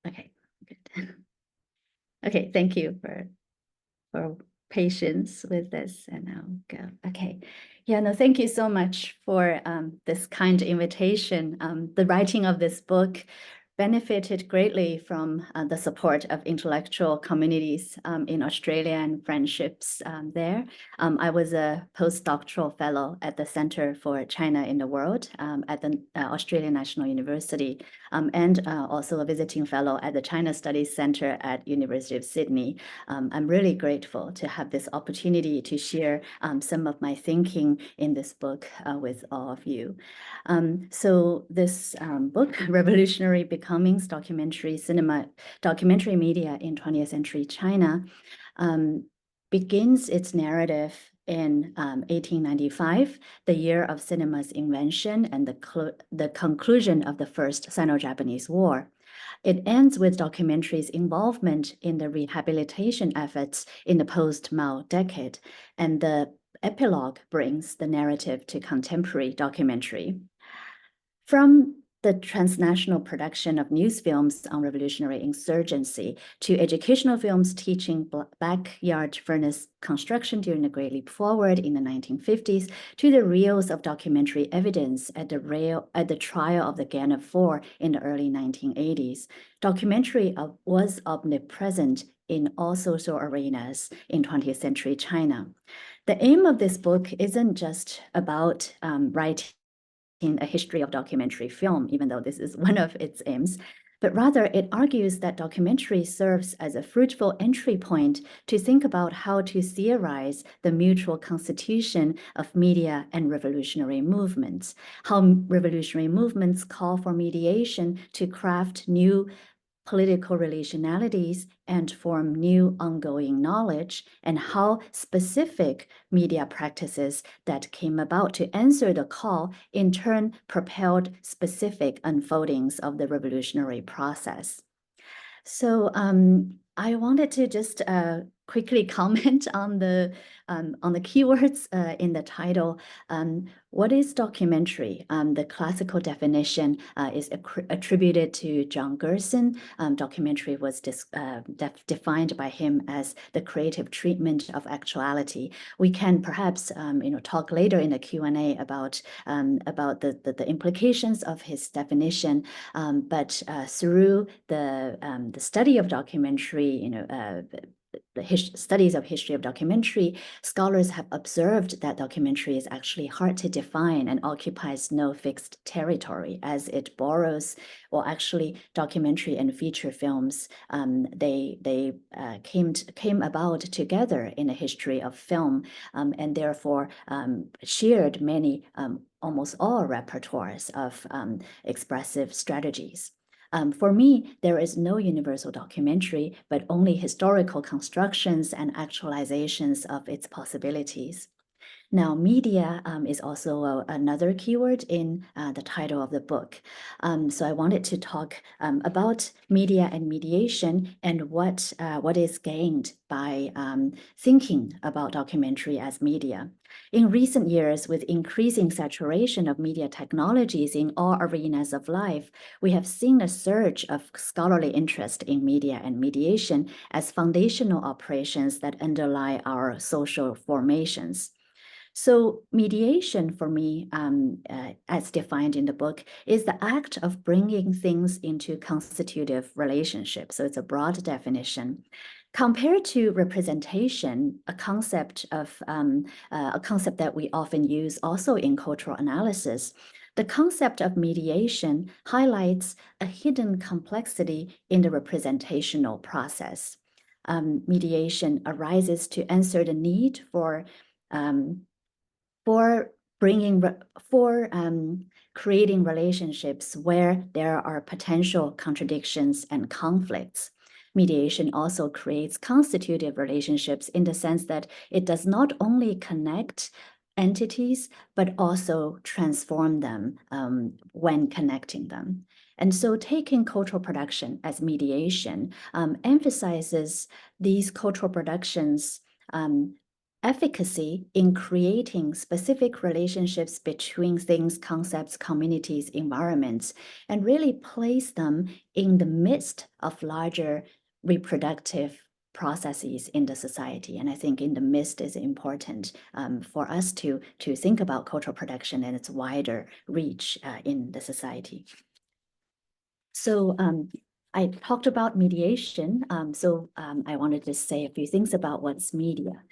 Okay, good. Okay, thank you for patience with this, and I'll go. Okay. Yeah, no, thank you so much for this kind invitation. The writing of this book benefited greatly from the support of intellectual communities in Australia and friendships there. I was a postdoctoral fellow at the Center for China in the World at the Australian National University, and also a visiting fellow at the China Studies Center at University of Sydney. I'm really grateful to have this opportunity to share some of my thinking in this book with all of you. So this book, Revolutionary Becomings, Documentary Media in 20th Century China, begins its narrative in 1895, the year of cinema's invention and the conclusion of the First Sino-Japanese War. It ends with documentary's involvement in the rehabilitation efforts in the post-Mao decade, and the epilogue brings the narrative to contemporary documentary. From the transnational production of news films on revolutionary insurgency to educational films teaching backyard furnace construction during the Great Leap Forward in the 1950s, to the reels of documentary evidence at the trial of the Gang of Four in the early 1980s, documentary was omnipresent in all social arenas in 20th century China. The aim of this book isn't just about writing a history of documentary film, even though this is one of its aims, but rather it argues that documentary serves as a fruitful entry point to think about how to theorize the mutual constitution of media and revolutionary movements, how revolutionary movements call for mediation to craft new political relationalities and form new ongoing knowledge, and how specific media practices that came about to answer the call in turn propelled specific unfoldings of the revolutionary process. So I wanted to just quickly comment on the keywords in the title. What is documentary? The classical definition is attributed to John Gerson. Documentary was defined by him as the creative treatment of actuality. We can perhaps talk later in the Q&A about the implications of his definition, but through the study of documentary, studies of history of documentary, scholars have observed that documentary is actually hard to define and occupies no fixed territory, as it borrows, well, actually documentary and feature films, they came about together in a history of film, and therefore shared many, almost all repertoires of expressive strategies. For me, there is no universal documentary, but only historical constructions and actualizations of its possibilities. Now, media is also another keyword in the title of the book. So I wanted to talk about media and mediation and what is gained by thinking about documentary as media. In recent years, with increasing saturation of media technologies in all arenas of life, we have seen a surge of scholarly interest in media and mediation as foundational operations that underlie our social formations. So mediation for me, as defined in the book, is the act of bringing things into constitutive relationships. So it's a broad definition. Compared to representation, a concept that we often use also in cultural analysis, the concept of mediation highlights a hidden complexity in the representational process. Mediation arises to answer the need for creating relationships where there are potential contradictions and conflicts. Mediation also creates constitutive relationships in the sense that it does not only connect entities, but also transform them when connecting them. And so taking cultural production as mediation emphasizes these cultural productions efficacy in creating specific relationships between things, concepts, communities, environments, and really place them in the midst of larger reproductive processes in the society. And I think in the midst is important for us to think about cultural production and its wider reach in the society. So I talked about mediation, I wanted to say a few things about what's media.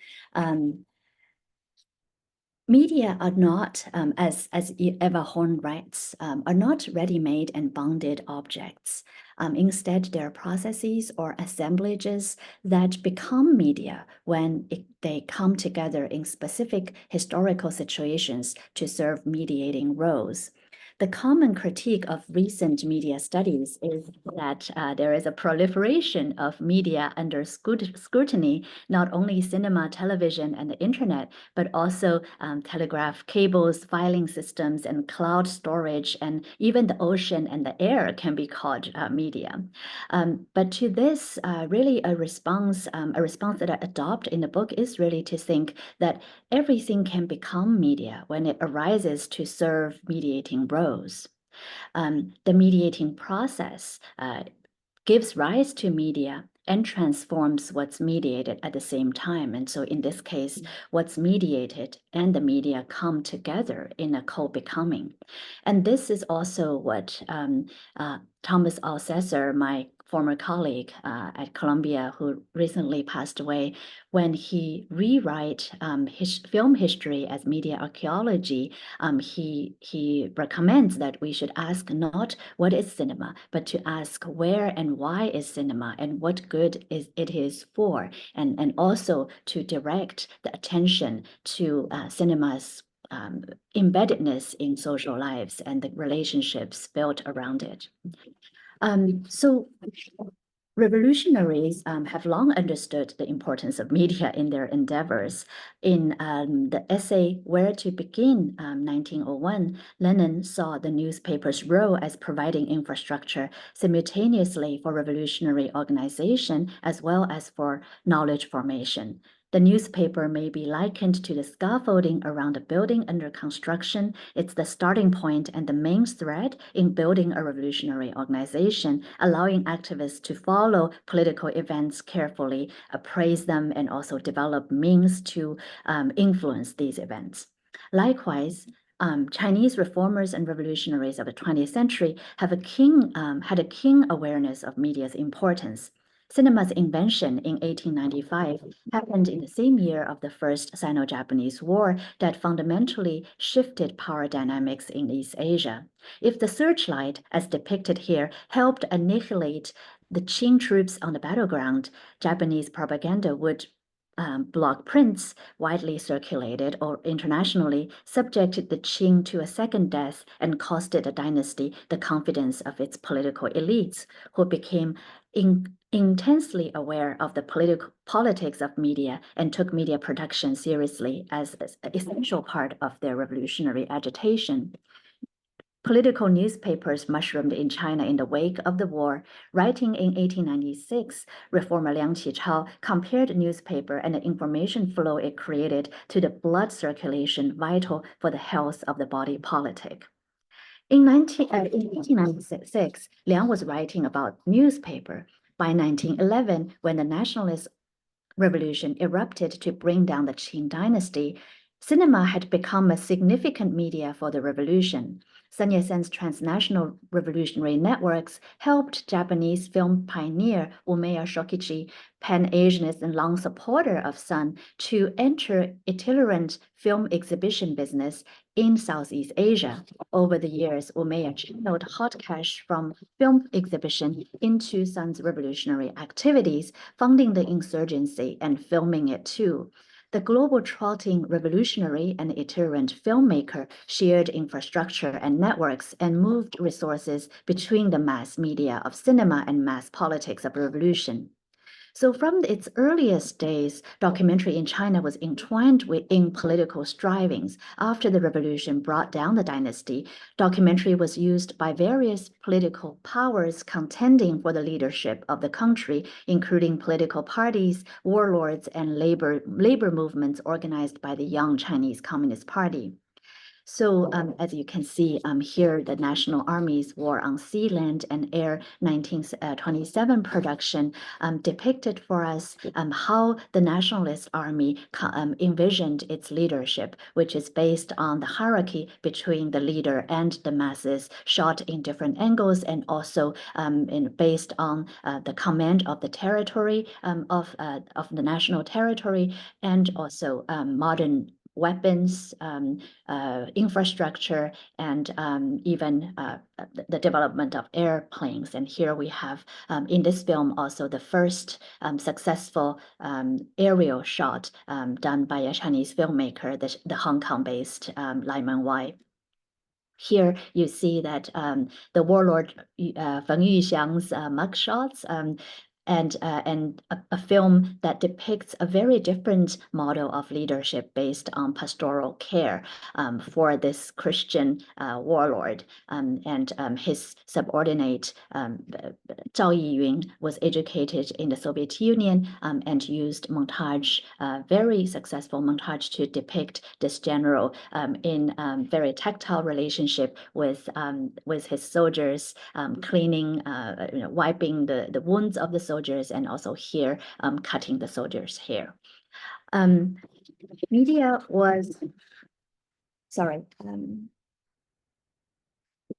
Media are not, as Eva Horn writes, are not ready-made and bounded objects. Instead, they are processes or assemblages that become media when they come together in specific historical situations to serve mediating roles. The common critique of recent media studies is that there is a proliferation of media under scrutiny, not only cinema, television, and the internet, but also telegraph cables, filing systems, and cloud storage, and even the ocean and the air can be called media. But to this, really a response that I adopt in the book is really to think that everything can become media when it arises to serve mediating roles. The mediating process gives rise to media and transforms what's mediated at the same time. And so in this case, what's mediated and the media come together in a co-becoming. And this is also what Thomas Alcesser, my former colleague at Columbia, who recently passed away, when he rewrite his film history as media archaeology, he recommends that we should ask not what is cinema, but to ask where and why is cinema and what good it is for, and also to direct the attention to cinema's embeddedness in social lives and the relationships built around it. So revolutionaries have long understood the importance of media in their endeavors. In the essay Where to Begin, 1901, Lenin saw the newspaper's role as providing infrastructure simultaneously for revolutionary organization as well as for knowledge formation. The newspaper may be likened to the scaffolding around a building under construction. It's the starting point and the main thread in building a revolutionary organization, allowing activists to follow political events carefully, appraise them, and also develop means to influence these events. Likewise, Chinese reformers and revolutionaries of the 20th century had a keen awareness of media's importance. Cinema's invention in 1895 happened in the same year of the First Sino-Japanese War that fundamentally shifted power dynamics in East Asia. If the searchlight, as depicted here, helped annihilate the Qing troops on the battleground, Japanese propaganda would block prints widely circulated or internationally subjected the Qing to a second death and costed the dynasty the confidence of its political elites, who became intensely aware of the politics of media and took media production seriously as an essential part of their revolutionary agitation. Political newspapers mushroomed in China in the wake of the war. Writing in 1896, reformer Liang Qichao compared the newspaper and the information flow it created to the blood circulation vital for the health of the body politic. In 1896, Liang was writing about newspaper. By 1911, when the nationalist revolution erupted to bring down the Qing dynasty, cinema had become a significant media for the revolution. Sun Yat-sen's transnational revolutionary networks helped Japanese film pioneer Umeya Shokichi, Pan-Asianist and long supporter of Sun, to enter itinerant film exhibition business in Southeast Asia. Over the years, Umeya channeled hot cash from film exhibition into Sun's revolutionary activities, funding the insurgency and filming it too. The globe-trotting revolutionary and itinerant filmmaker shared infrastructure and networks and moved resources between the mass media of cinema and mass politics of revolution. So from its earliest days, documentary in China was entwined in political strivings. After the revolution brought down the dynasty, documentary was used by various political powers contending for the leadership of the country, including political parties, warlords, and labor movements organized by the Young Chinese Communist Party. So as you can see here, the National Army's War on Sea, Land, and Air 1927 production depicted for us how the Nationalist Army envisioned its leadership, which is based on the hierarchy between the leader and the masses, shot in different angles, and also based on the command of the territory of the national territory, and also modern weapons, infrastructure, and even the development of airplanes. And here we have in this film also the first successful aerial shot done by a Chinese filmmaker, the Hong Kong-based Lai Men-wai. Here you see that the warlord Feng Yuxiang's mugshots, and a film that depicts a very different model of leadership based on pastoral care for this Christian warlord. And his subordinate, Zhao Yiyun, was educated in the Soviet Union and used montage, very successful montage, to depict this general in very tactile relationship with his soldiers, cleaning, wiping the wounds of the soldiers, and also here cutting the soldiers' hair. Media was, sorry.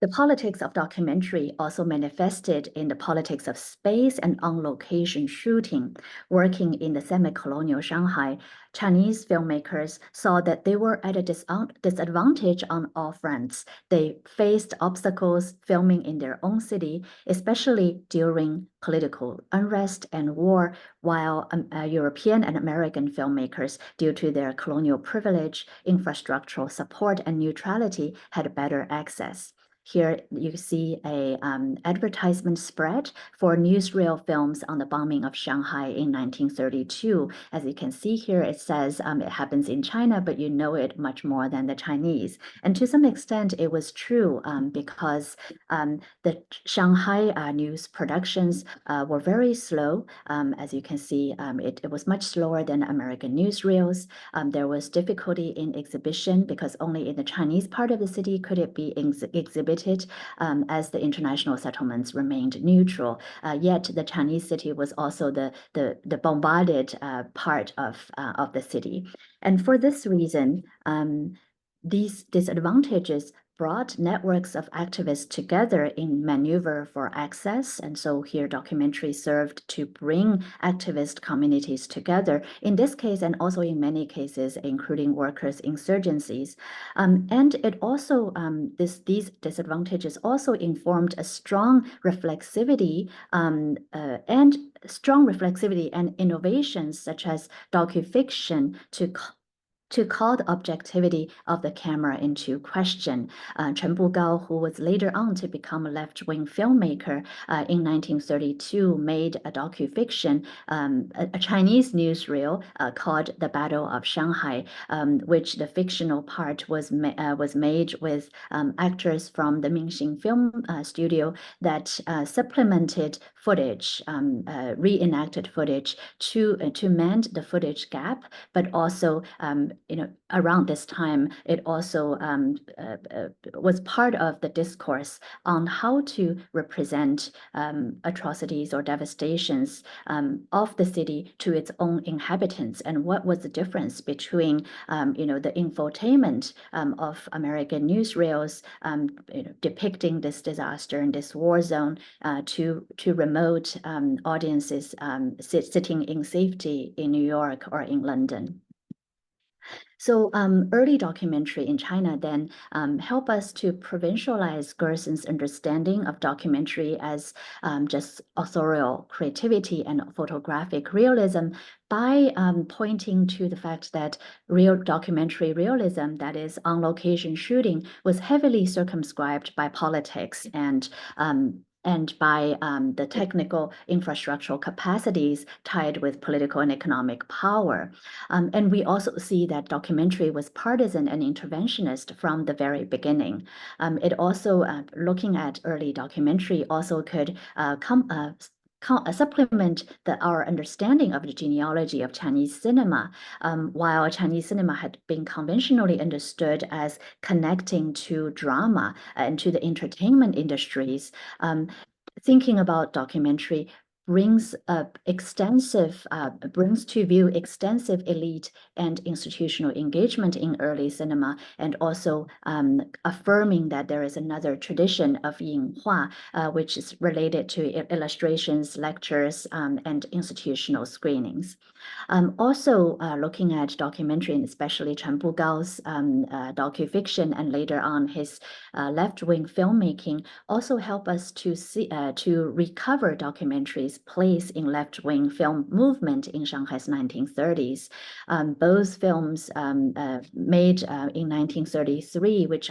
The politics of documentary also manifested in the politics of space and on-location shooting. Working in the semi-colonial Shanghai, Chinese filmmakers saw that they were at a disadvantage on all fronts. They faced obstacles filming in their own city, especially during political unrest and war, while European and American filmmakers, due to their colonial privilege, infrastructural support, and neutrality, had better access. Here you see a advertisement spread for newsreel films on the bombing of Shanghai in 1932. As you can see here, it says it happens in China, but you know it much more than the Chinese. And to some extent, it was true because the Shanghai news productions were very slow. As you can see, it was much slower than American newsreels. There was difficulty in exhibition because only in the Chinese part of the city could it be exhibited, as the international settlements remained neutral. Yet the Chinese city was also the bombarded part of the city. And for this reason, these disadvantages brought networks of activists together in maneuver for access. And so here documentary served to bring activist communities together, in this case, and also in many cases, including workers' insurgencies. And it also, these disadvantages also informed a strong reflexivity and innovations such as docufiction to call the objectivity of the camera into question. Chen Bugao, who was later on to become a left-wing filmmaker in 1932, made a docufiction, a Chinese newsreel called The Battle of Shanghai, which the fictional part was made with actors from the Mingxing Film Studio that supplemented footage, reenacted footage to mend the footage gap, but also around this time, it also was part of the discourse on how to represent atrocities or devastations of the city to its own inhabitants, and what was the difference between the infotainment of American newsreels depicting this disaster and this war zone to remote audiences sitting in safety in New York or in London. So early documentary in China then help us to provincialize Gerson's understanding of documentary as just authorial creativity and photographic realism by pointing to the fact that real documentary realism, that is on-location shooting, was heavily circumscribed by politics and and by the technical infrastructural capacities tied with political and economic power. And we also see that documentary was partisan and interventionist from the very beginning. It also, looking at early documentary, also could supplement our understanding of the genealogy of Chinese cinema. While Chinese cinema had been conventionally understood as connecting to drama and to the entertainment industries, thinking about documentary brings to view extensive elite and institutional engagement in early cinema, and also affirming that there is another tradition of Ying Hua, which is related to illustrations, lectures, and institutional screenings. Also, looking at documentary, and especially Chen Bugao's docufiction, and later on his left-wing filmmaking, also help us to see to recover documentaries' place in left-wing film movement in Shanghai's 1930s. Both films made in 1933, which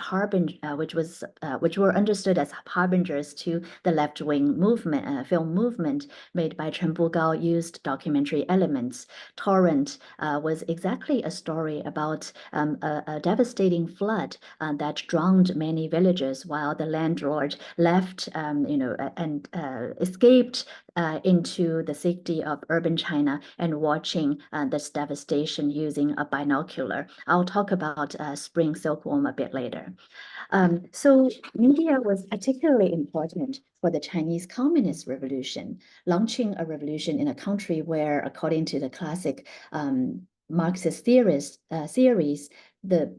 were understood as harbingers to the left-wing movement, film movement, made by Chen Bugao, used documentary elements. Torrent was exactly a story about a devastating flood that drowned many villagers, while the landlord left, and escaped into the safety of urban China and watching this devastation using a binocular. I'll talk about Spring Silkworm a bit later. So media was particularly important for the Chinese Communist Revolution, launching a revolution in a country where, according to the classic Marxist theories, the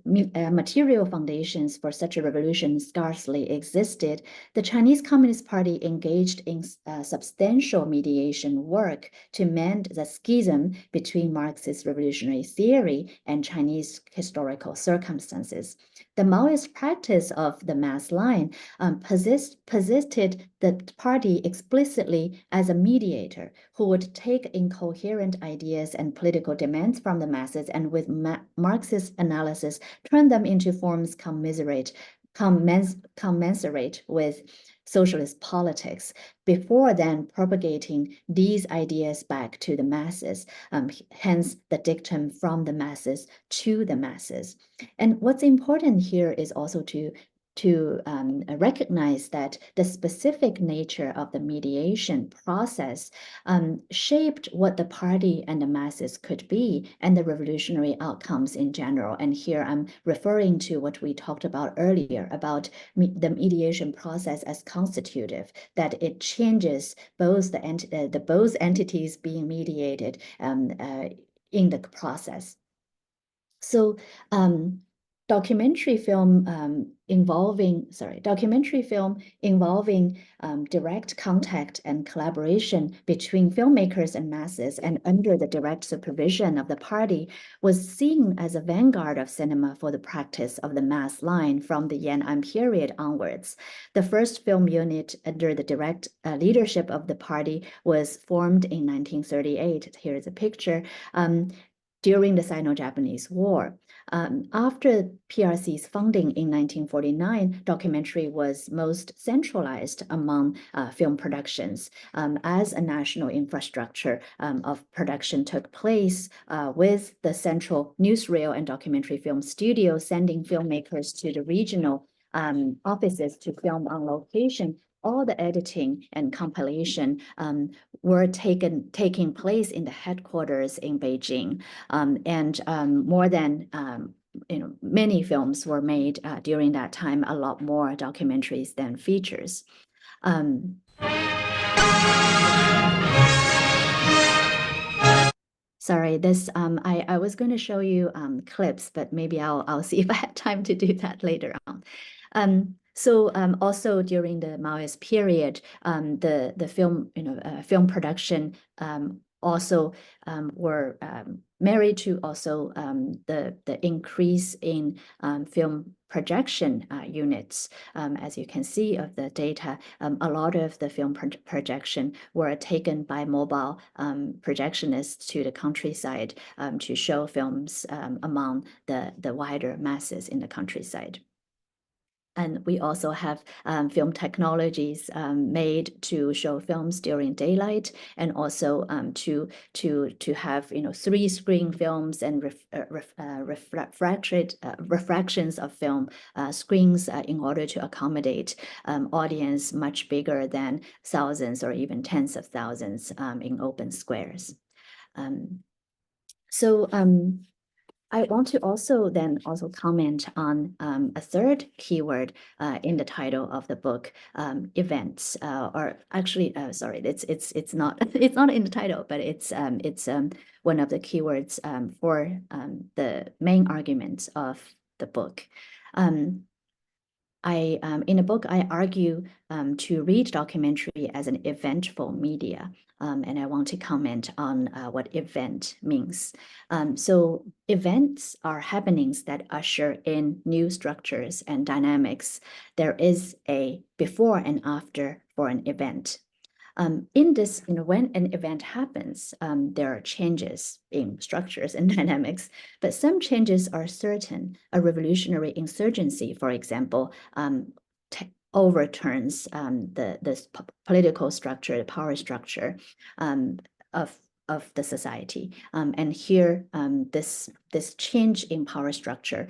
material foundations for such a revolution scarcely existed. The Chinese Communist Party engaged in substantial mediation work to mend the schism between Marxist revolutionary theory and Chinese historical circumstances. The Maoist practice of the mass line posited the party explicitly as a mediator who would take incoherent ideas and political demands from the masses, and with Marxist analysis, turn them into forms commensurate with socialist politics, before then propagating these ideas back to the masses, hence the dictum from the masses to the masses. And what's important here is also to recognize that the specific nature of the mediation process shaped what the party and the masses could be, and the revolutionary outcomes in general. And here I'm referring to what we talked about earlier about the mediation process as constitutive, that it changes both both entities being mediated in the process. So documentary film involving direct contact and collaboration between filmmakers and masses, and under the direct supervision of the party, was seen as a vanguard of cinema for the practice of the mass line from the Yan'an period onwards. The first film unit under the direct leadership of the party was formed in 1938. Here is a picture. During the Sino-Japanese War. After PRC's founding in 1949, documentary was most centralized among film productions, as a national infrastructure of production took place with the central newsreel and documentary film studio sending filmmakers to the regional offices to film on location. All the editing and compilation were taking place in the headquarters in Beijing, and more than many films were made during that time, a lot more documentaries than features. Sorry, this I was going to show you clips, but maybe I'll see if I have time to do that later on. So also during the Maoist period, the film film production also were married to also the increase in film projection units. As you can see of the data, a lot of the film projection were taken by mobile projectionists to the countryside to show films among the wider masses in the countryside. And we also have film technologies made to show films during daylight, and also to have 3-screen films and refractions of film screens in order to accommodate audience much bigger than thousands or even tens of thousands in open squares. I want to also comment on a third keyword in the title of the book, events, or actually, sorry, it's not it's not in the title, but it's one of the keywords for the main arguments of the book. In the book, I argue to read documentary as an eventful media. And I want to comment on what event means. So events are happenings that usher in new structures and dynamics. There is a before and after for an event. In this, when an event happens, there are changes in structures and dynamics, but some changes are certain. A revolutionary insurgency, for example, overturns the political structure, the power structure of the society. And here, this change in power structure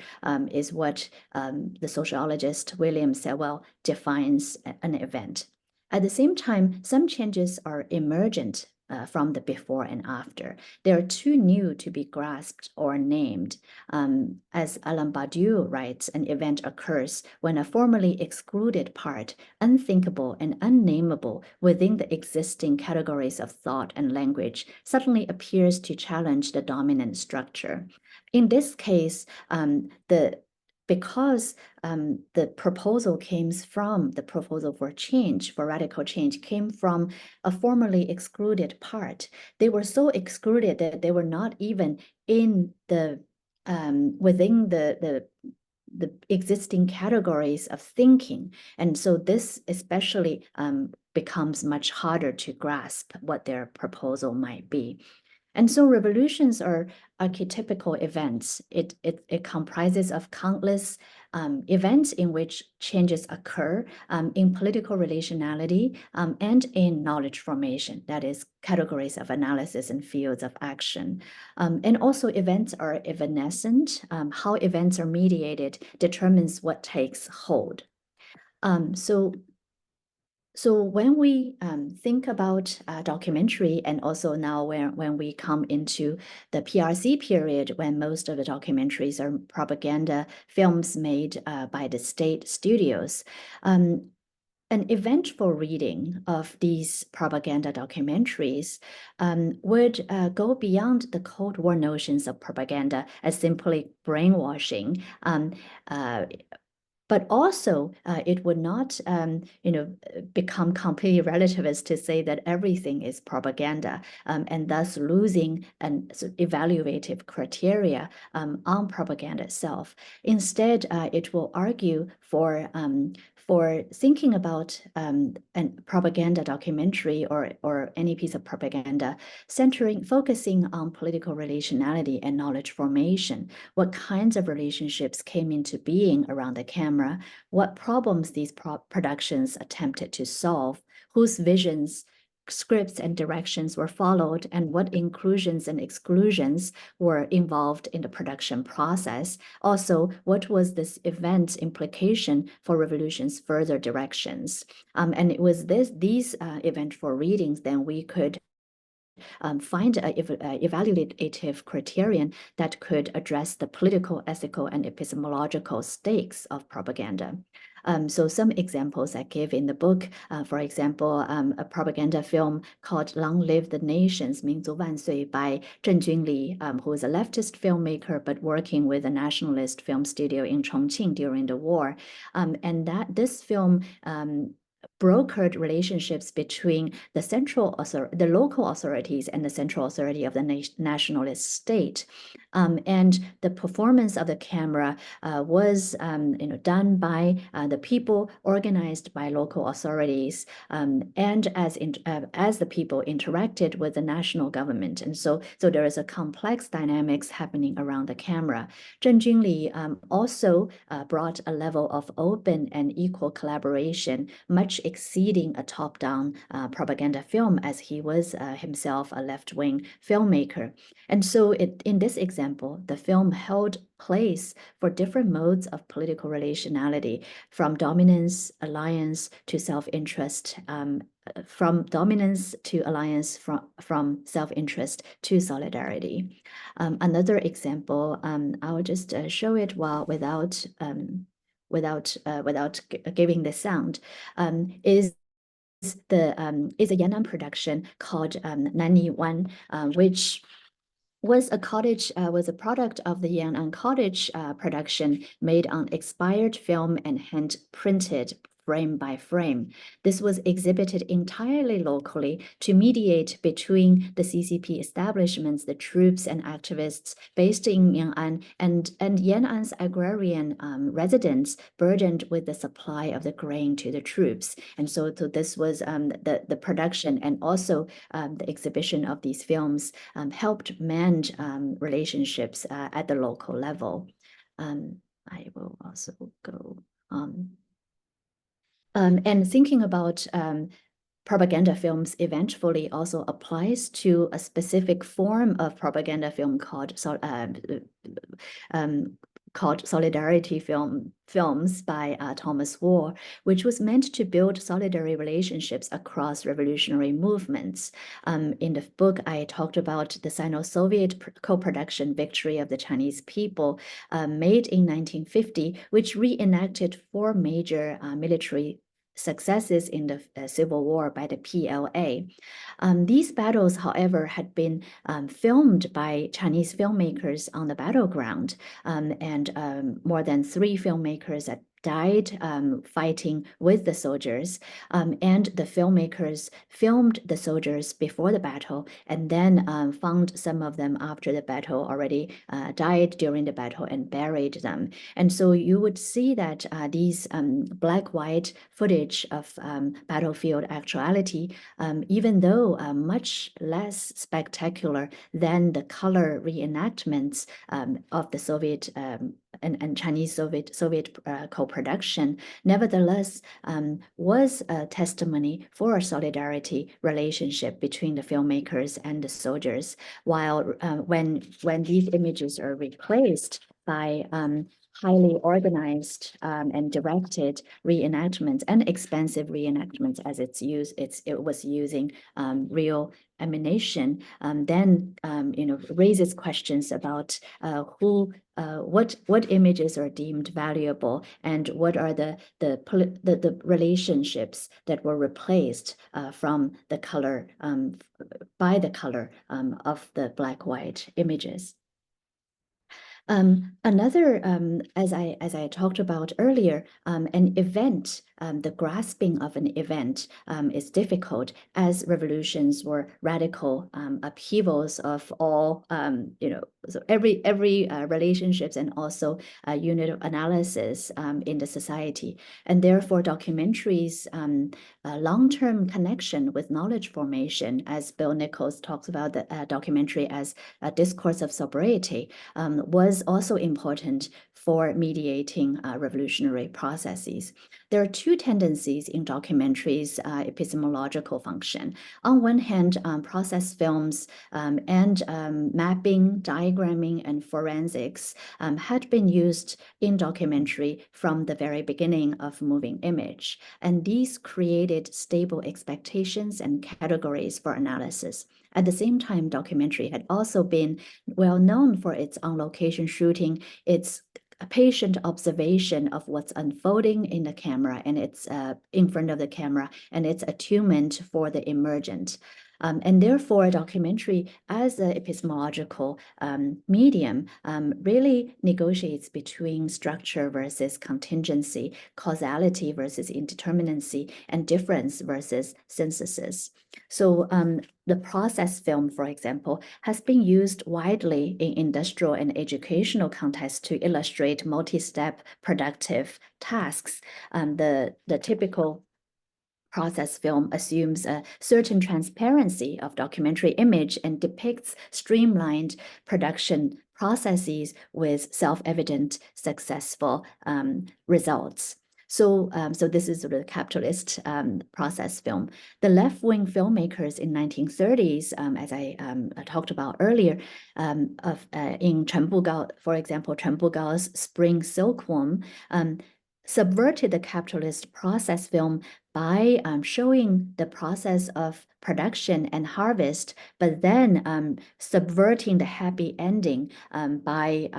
is what the sociologist William Sewell defines an event. At the same time, some changes are emergent from the before and after. They are too new to be grasped or named. As Alain Badiou writes, an event occurs when a formerly excluded part, unthinkable and unnameable within the existing categories of thought and language, suddenly appears to challenge the dominant structure. In this case, because the proposal the proposal for change, for radical change, came from a formerly excluded part. They were so excluded that they were not even in the within the existing categories of thinking. And so this especially becomes much harder to grasp what their proposal might be. And so revolutions are archetypical events. It comprises of countless events in which changes occur in political relationality and in knowledge formation, that is, categories of analysis and fields of action. And also events are evanescent. How events are mediated determines what takes hold. So when we think about documentary, and also now when we come into the PRC period, when most of the documentaries are propaganda films made by the state studios, an eventful reading of these propaganda documentaries would go beyond the Cold War notions of propaganda as simply brainwashing. But also, it would not, become completely relativist to say that everything is propaganda, and thus losing an evaluative criteria on propaganda itself. Instead, it will argue for thinking about a propaganda documentary or any piece of propaganda focusing on political relationality and knowledge formation. What kinds of relationships came into being around the camera, what problems these productions attempted to solve, whose visions, scripts, and directions were followed, and what inclusions and exclusions were involved in the production process. Also, what was this event's implication for revolution's further directions? And it was these eventful readings then we could find an evaluative criterion that could address the political, ethical, and epistemological stakes of propaganda. So some examples I give in the book, for example, a propaganda film called Long Live the Nations, 民族万岁 by Zheng Junli, who is a leftist filmmaker, but working with a nationalist film studio in Chongqing during the war. And this film brokered relationships between the local authorities and the central authority of the nationalist state. And the performance of the camera was done by the people, organized by local authorities, and as the people interacted with the national government. And so there is a complex dynamics happening around the camera. Zheng Junli also brought a level of open and equal collaboration, much exceeding a top-down propaganda film, as he was himself a left-wing filmmaker. And so in this example, the film held place for different modes of political relationality, from dominance, alliance, to self-interest, from dominance to alliance, from self-interest to solidarity. Another example, I will just show it without giving the sound, is a Yan'an production called Nanyi Wan, which was a product of the Yan'an Cottage production, made on expired film and hand printed frame by frame. This was exhibited entirely locally to mediate between the CCP establishments, the troops and activists based in Yan'an, and Yan'an's agrarian residents burdened with the supply of the grain to the troops. And so this was the production, and also the exhibition of these films helped mend relationships at the local level. I will also go on. And thinking about propaganda films eventually also applies to a specific form of propaganda film called solidarity films by Thomas War, which was meant to build solidary relationships across revolutionary movements. In the book, I talked about the Sino-Soviet co-production Victory of the Chinese People, made in 1950, which reenacted 4 major military successes in the Civil War by the PLA. These battles, however, had been filmed by Chinese filmmakers on the battleground, and more than 3 filmmakers died fighting with the soldiers, and the filmmakers filmed the soldiers before the battle, and then found some of them after the battle already died during the battle and buried them. And so you would see that these black-white footage of battlefield actuality, even though much less spectacular than the color reenactments of the Soviet and Chinese Soviet co-production, nevertheless was a testimony for a solidarity relationship between the filmmakers and the soldiers. While when these images are replaced by highly organized and directed reenactments and expensive reenactments, as it was using real emanation, then raises questions about what images are deemed valuable, and what are the relationships that were replaced from the color by the color of the black-white images. Another, as I talked about earlier, an event, the grasping of an event is difficult, as revolutions were radical upheavals of all, so every relationships and also a unit of analysis in the society. And therefore, documentaries, long-term connection with knowledge formation, as Bill Nichols talks about the documentary as a discourse of sobriety, was also important for mediating revolutionary processes. There are 2 tendencies in documentaries' epistemological function. On one hand, process films and mapping, diagramming, and forensics had been used in documentary from the very beginning of moving image, and these created stable expectations and categories for analysis. At the same time, documentary had also been well known for its on-location shooting, its patient observation of what's unfolding in the camera and its in front of the camera, and its attunement for the emergent. And therefore, a documentary as an epistemological medium really negotiates between structure versus contingency, causality versus indeterminacy, and difference versus synthesis. So the process film, for example, has been used widely in industrial and educational contexts to illustrate multi-step productive tasks. The typical process film assumes a certain transparency of documentary image and depicts streamlined production processes with self-evident successful results. So this is sort of the capitalist process film. The left-wing filmmakers in 1930s, as I talked about earlier, in Chen Bugao, for example, Chen Bugao's Spring Silkworm, subverted the capitalist process film by showing the process of production and harvest, but then subverting the happy ending by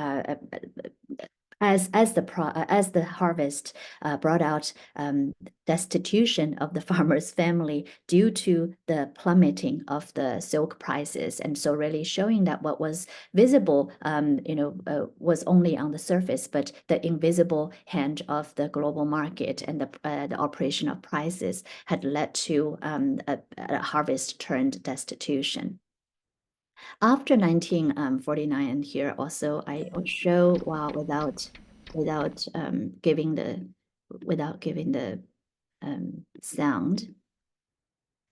as the harvest brought out destitution of the farmer's family due to the plummeting of the silk prices, and so really showing that what was visible, was only on the surface, but the invisible hand of the global market and the operation of prices had led to a harvest turned destitution. After 1949, and here also I will show without giving the sound.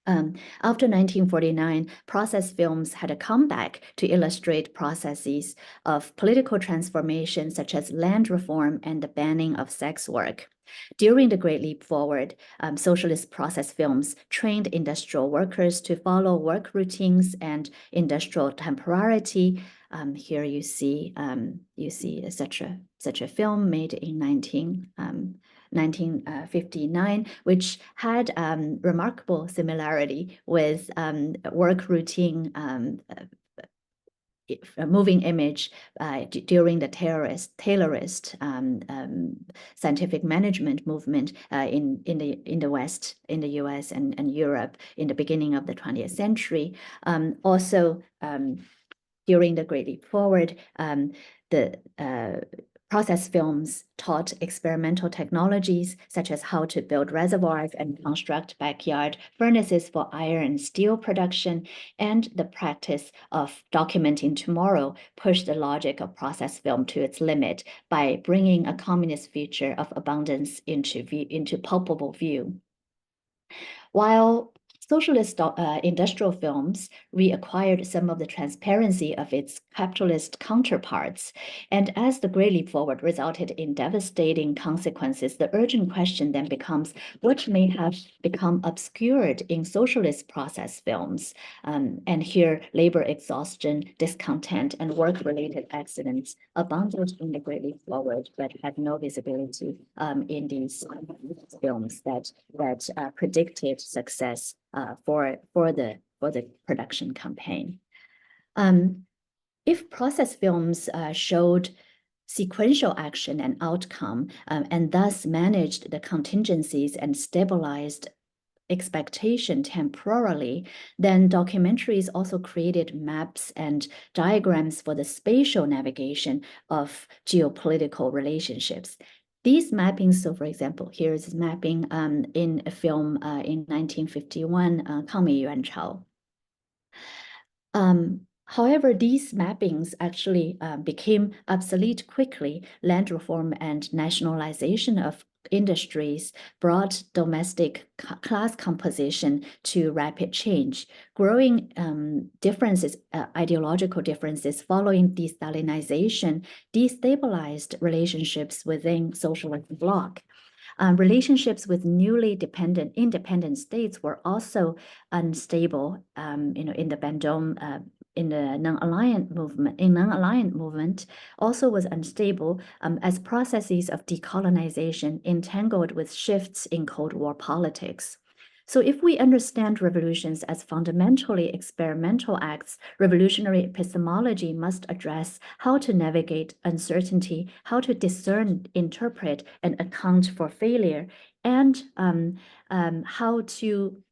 After 1949, process films had a comeback to illustrate processes of political transformation, such as land reform and the banning of sex work. During the Great Leap Forward, socialist process films trained industrial workers to follow work routines and industrial temporality. Here you see such a film made in 1959, which had remarkable similarity with work routine moving image during the Taylorist scientific management movement in the West, in the US and Europe in the beginning of the 20th century. Also, during the Great Leap Forward, the process films taught experimental technologies such as how to build reservoirs and construct backyard furnaces for iron and steel production, and the practice of documenting tomorrow pushed the logic of process film to its limit by bringing a communist future of abundance into palpable view. While socialist industrial films reacquired some of the transparency of its capitalist counterparts, and as the Great Leap Forward resulted in devastating consequences, the urgent question then becomes what may have become obscured in socialist process films. And here, labor exhaustion, discontent, and work-related accidents abounded in the Great Leap Forward, but had no visibility in these films that predicted success for the production campaign. If process films showed sequential action and outcome, and thus managed the contingencies and stabilized expectation temporarily, then documentaries also created maps and diagrams for the spatial navigation of geopolitical relationships. These mappings, so for example, here is mapping in a film in 1951, 抗美援朝. However, these mappings actually became obsolete quickly. Land reform and nationalization of industries brought domestic class composition to rapid change. Growing differences, ideological differences following de-Stalinization destabilized relationships within socialist bloc. Relationships with newly independent states were also unstable. In the Bandung, in the non-aligned movement, also was unstable as processes of decolonization entangled with shifts in Cold War politics. So if we understand revolutions as fundamentally experimental acts, revolutionary epistemology must address how to navigate uncertainty, how to discern, interpret, and account for failure, and how to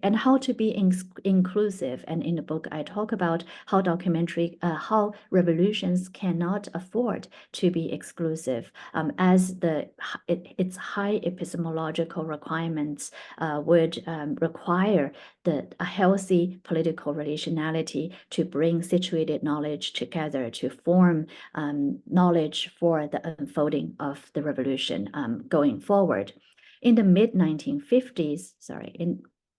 and how to be inclusive. And in the book, I talk about how how revolutions cannot afford to be exclusive, as its high epistemological requirements would require a healthy political relationality to bring situated knowledge together to form knowledge for the unfolding of the revolution going forward. In the mid-1950s,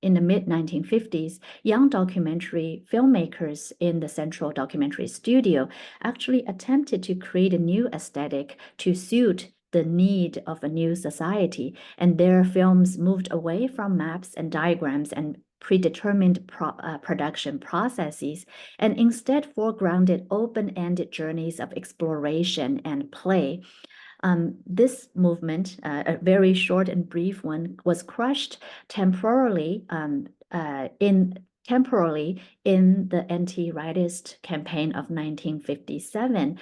in the mid-1950s, young documentary filmmakers in the Central Documentary Studio actually attempted to create a new aesthetic to suit the need of a new society, and their films moved away from maps and diagrams and predetermined production processes, and instead foregrounded open-ended journeys of exploration and play. This movement, a very short and brief one, was crushed temporarily in the anti-rightist campaign of 1957.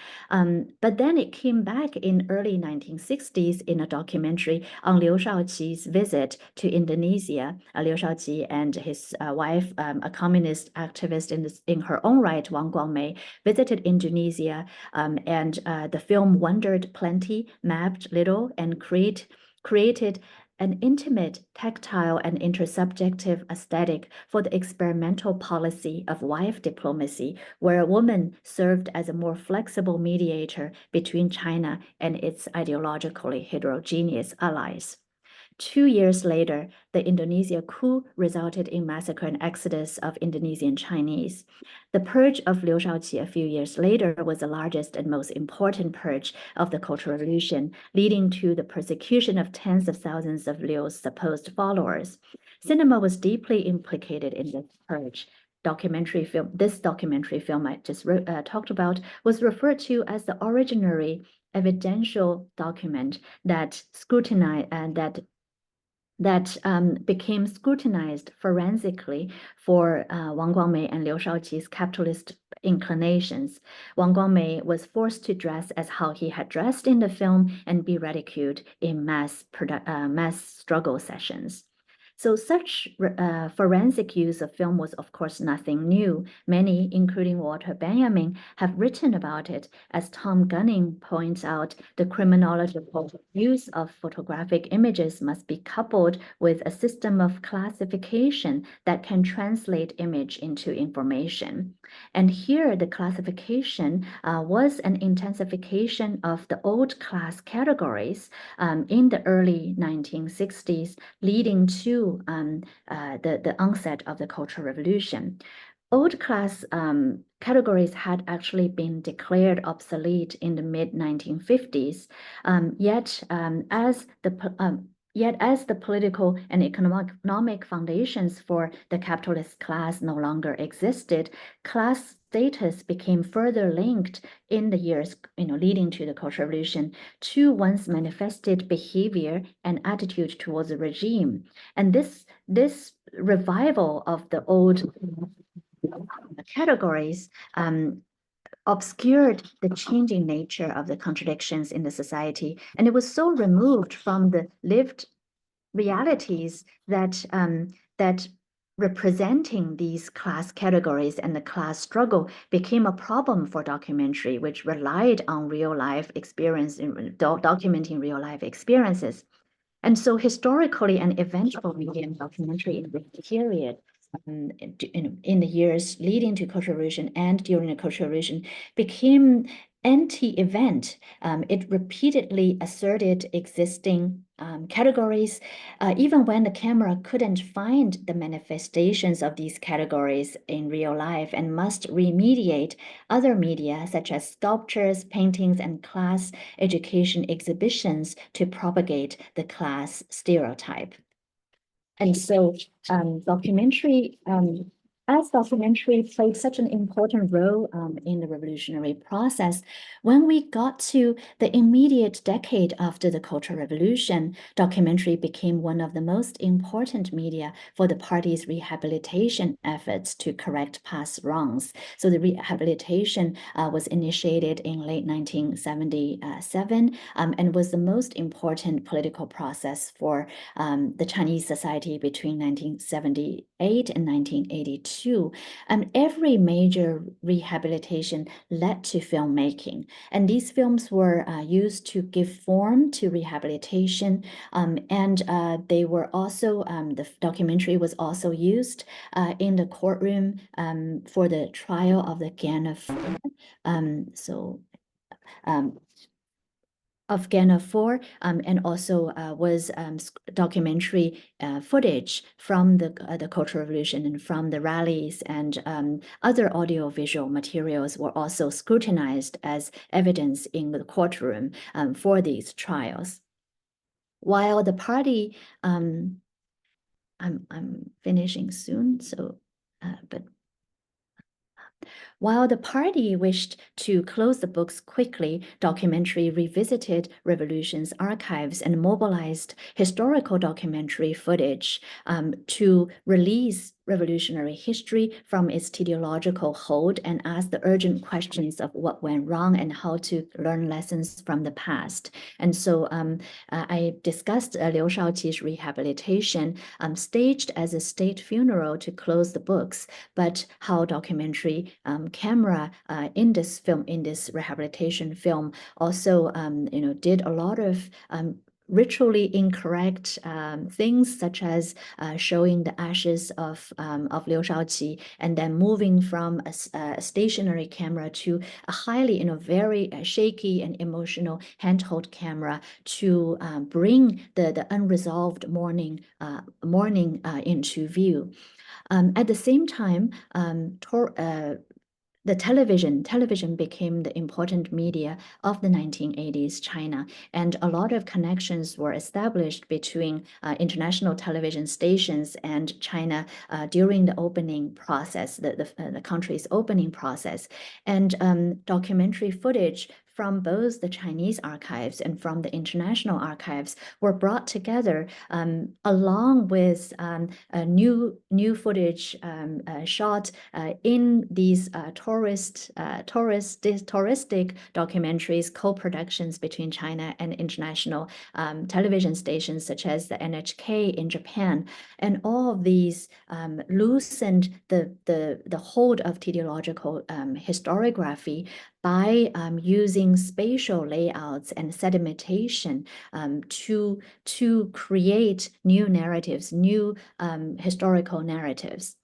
But then it came back in early 1960s in a documentary on Liu Shaoqi's visit to Indonesia. Liu Shaoqi and his wife, a communist activist in her own right, Wang Guangmei, visited Indonesia, and the film wondered plenty, mapped little, and created an intimate, tactile, and intersubjective aesthetic for the experimental policy of wife diplomacy, where a woman served as a more flexible mediator between China and its ideologically heterogeneous allies. 2 years later, the Indonesia coup resulted in massacre and exodus of Indonesian Chinese. The purge of Liu Shaoqi a few years later was the largest and most important purge of the Cultural Revolution, leading to the persecution of tens of thousands of Liu's supposed followers. Cinema was deeply implicated in this purge. This documentary film I just talked about was referred to as the originary evidential document that became scrutinized forensically for Wang Guangmei and Liu Shaoqi's capitalist inclinations. Wang Guangmei was forced to dress as how he had dressed in the film and be ridiculed in mass struggle sessions. So such forensic use of film was, of course, nothing new. Many, including Walter Benjamin, have written about it. As Tom Gunning points out, the criminological use of photographic images must be coupled with a system of classification that can translate image into information. And here, the classification was an intensification of the old class categories in the early 1960s, leading to the onset of the Cultural Revolution. Old class categories had actually been declared obsolete in the mid-1950s, yet as the political and economic foundations for the capitalist class no longer existed, class status became further linked in the years leading to the Cultural Revolution to one's manifested behavior and attitude towards the regime. And this revival of the old categories obscured the changing nature of the contradictions in the society, and it was so removed from the lived realities that representing these class categories and the class struggle became a problem for documentary, which relied on real life experience in documenting real life experiences. And so historically an eventful medium documentary in the period in the years leading to Cultural Revolution and during the Cultural Revolution became anti-event. It repeatedly asserted existing categories, even when the camera couldn't find the manifestations of these categories in real life and must remediate other media such as sculptures, paintings, and class education exhibitions to propagate the class stereotype. And so documentary as documentary played such an important role in the revolutionary process, when we got to the immediate decade after the Cultural Revolution, documentary became one of the most important media for the party's rehabilitation efforts to correct past wrongs. So the rehabilitation was initiated in late 1977 and was the most important political process for the Chinese society between 1978 and 1982. And every major rehabilitation led to filmmaking. And these films were used to give form to rehabilitation. And they were also, the documentary was also used in the courtroom for the trial of the Gan of Four, and also was documentary footage from the Cultural Revolution and from the rallies, and other audiovisual materials were also scrutinized as evidence in the courtroom for these trials. While the party, I'm finishing soon, so but while the party wished to close the books quickly, documentary revisited revolution's archives and mobilized historical documentary footage to release revolutionary history from its teleological hold and ask the urgent questions of what went wrong and how to learn lessons from the past. And so I discussed Liu Shaoqi's Rehabilitation, staged as a state funeral to close the books, but how documentary camera in this film, in this rehabilitation film, also did a lot of ritually incorrect things, such as showing the ashes of Liu Shaoqi and then moving from a stationary camera to a highly, very shaky and emotional handheld camera to bring the unresolved mourning into view. At the same time, the television became the important media of the 1980s China, and a lot of connections were established between international television stations and China during the opening process, the country's opening process. And documentary footage from both the Chinese archives and from the international archives were brought together along with new footage shot in these touristic documentaries, co-productions between China and international television stations such as the NHK in Japan. And all of these loosened the hold of teleological historiography by using spatial layouts and sedimentation to create new narratives, new historical narratives.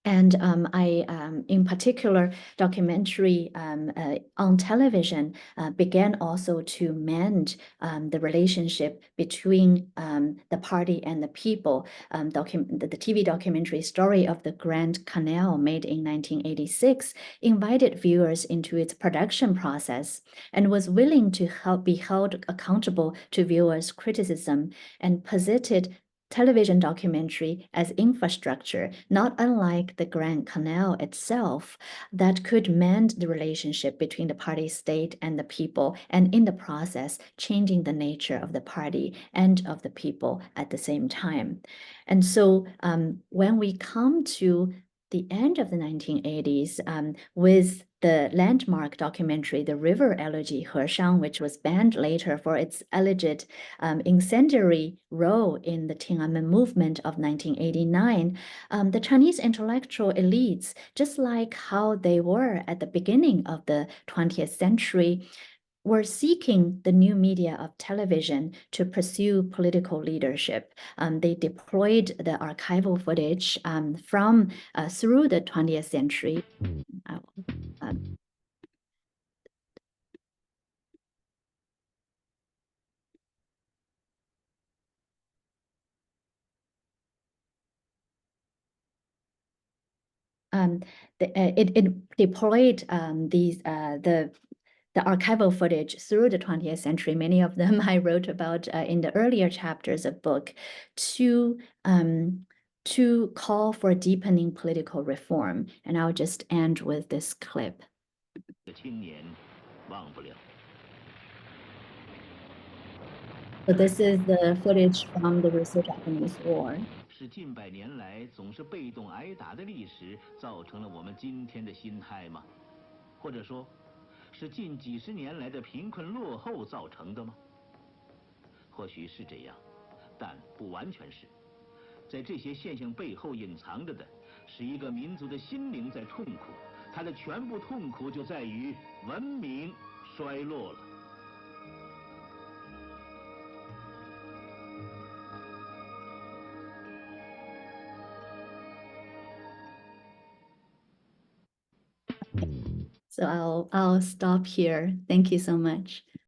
And in particular, documentary on television began also to mend the relationship between the party and the people. The TV documentary Story of the Grand Canal, made in 1986, invited viewers into its production process and was willing to be held accountable to viewers' criticism, and posited television documentary as infrastructure, not unlike the Grand Canal itself, that could mend the relationship between the party state and the people, and in the process, changing the nature of the party and of the people at the same time. And so when we come to the end of the 1980s, with the landmark documentary, The River Elegy Heshang, which was banned later for its alleged incendiary role in the Tiananmen movement of 1989, the Chinese intellectual elites, just like how they were at the beginning of the 20th century, were seeking the new media of television to pursue political leadership. They deployed the archival footage from through the 20th century. It deployed the archival footage through the 20th century, many of them I wrote about in the earlier chapters of book, to to call for deepening political reform. And I'll just end with this clip. 青年忘不了。 So this is the footage from the Russo-Japanese War. 是近百年来总是被动挨打的历史造成了我们今天的心态吗？或者说，是近几十年来的贫困落后造成的吗？或许是这样，但不完全是。在这些现象背后隐藏着的，是一个民族的心灵在痛苦，它的全部痛苦就在于文明衰落了。 So I'll stop here. Thank you so much.